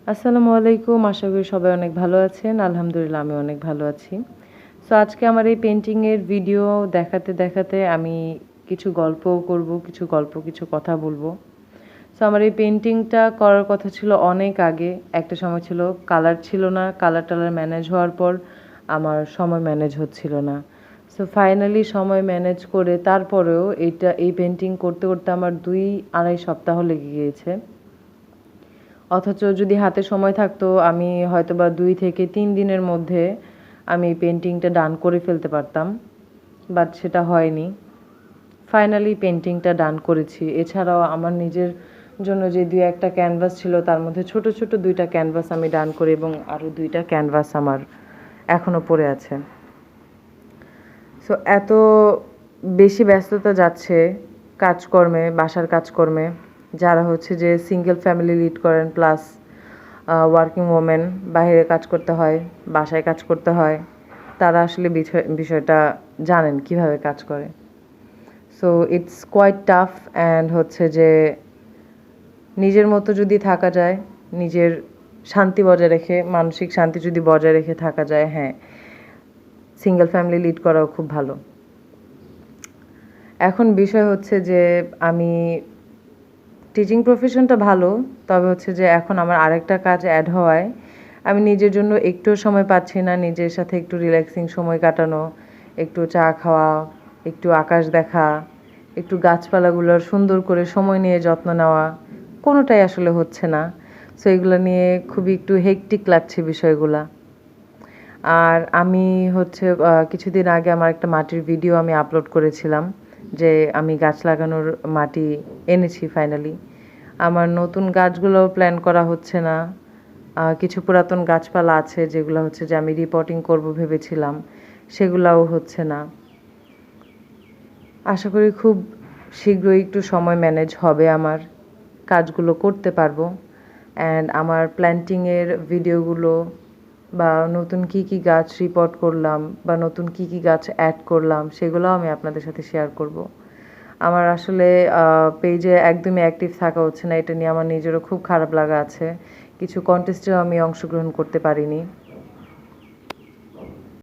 আসসালামু আলাইকুম। আশা করি সবাই অনেক ভালো আছেন। আলহামদুলিল্লাহ আমি অনেক ভালো আছি। সো আজকে আমার এই পেইন্টিংয়ের ভিডিও দেখাতে আমি কিছু গল্পও করব, কিছু কথা বলব। সো আমার এই পেইন্টিংটা করার কথা ছিল অনেক আগে। একটা সময় ছিল কালার ছিল না। কালার-টালার ম্যানেজ হওয়ার পর আমার সময় ম্যানেজ হচ্ছিল না। সো ফাইনালি সময় ম্যানেজ করে তারপরেও এই পেইন্টিং করতে আমার ২-২.৫ সপ্তাহ লেগে গিয়েছে। অথচ যদি হাতে সময় থাকতো আমি হয়তোবা ২ থেকে ৩ দিনের মধ্যে আমি এই পেইন্টিংটা ডান করে ফেলতে পারতাম। বাট সেটা হয়নি। ফাইনালি পেইন্টিংটা ডান করেছি। এছাড়াও আমার নিজের জন্য যে ২-১ টা ক্যানভাস ছিল তার মধ্যে ছোট ২ টা ক্যানভাস আমি ডান করি এবং আরও ২ টা ক্যানভাস আমার এখনও পড়ে আছে। সো এত বেশি ব্যস্ততা যাচ্ছে কাজকর্মে, বাসার কাজকর্মে, যারা হচ্ছে যে সিঙ্গেল ফ্যামিলি লিড করেন প্লাস ওয়ার্কিং ওমেন, বাহিরে কাজ করতে হয়, বাসায় কাজ করতে হয়, তারা আসলে বিষয়টা জানেন কিভাবে কাজ করে। So it's quite tough and হচ্ছে যে নিজের মতো যদি থাকা যায়, নিজের শান্তি বজায় রেখে, মানসিক শান্তি যদি বজায় রেখে থাকা যায়, হ্যাঁ, সিঙ্গেল ফ্যামিলি লিড করাও খুব ভালো। এখন বিষয় হচ্ছে যে আমি টিচিং প্রফেশনটা ভালো, তবে হচ্ছে যে এখন আমার আরেকটা কাজ অ্যাড হওয়ায় আমি নিজের জন্য একটুও সময় পাচ্ছি না, নিজের সাথে একটু রিল্যাক্সিং সময় কাটানো, একটু চা খাওয়া, একটু আকাশ দেখা, একটু গাছপালাগুলোর সুন্দর করে সময় নিয়ে যত্ন নেওয়া, কোনোটাই আসলে হচ্ছে না। সো এগুলো নিয়ে খুবই একটু হেক্টিক লাগছে বিষয়গুলা। আর আমি হচ্ছে কিছুদিন আগে আমার একটা মাটির ভিডিও আমি আপলোড করেছিলাম যে আমি গাছ লাগানোর মাটি এনেছি ফাইনালি। আমার নতুন গাছগুলোও প্ল্যান করা হচ্ছে না। কিছু পুরাতন গাছপালা আছে যেগুলো হচ্ছে যে আমি রিপোর্টিং করব ভেবেছিলাম, সেগুলাও হচ্ছে না। আশা করি খুব শীঘ্রই একটু সময় ম্যানেজ হবে আমার, কাজগুলো করতে পারবো। অ্যান্ড আমার প্ল্যান্টিংয়ের ভিডিওগুলো বা নতুন কী গাছ রিপোর্ট করলাম বা নতুন কী গাছ অ্যাড করলাম সেগুলোও আমি আপনাদের সাথে শেয়ার করব। আমার আসলে পেজে একদমই অ্যাক্টিভ থাকা হচ্ছে না, এটা নিয়ে আমার নিজেরও খুব খারাপ লাগা আছে। কিছু কন্টেস্টেও আমি অংশগ্রহণ করতে পারিনি।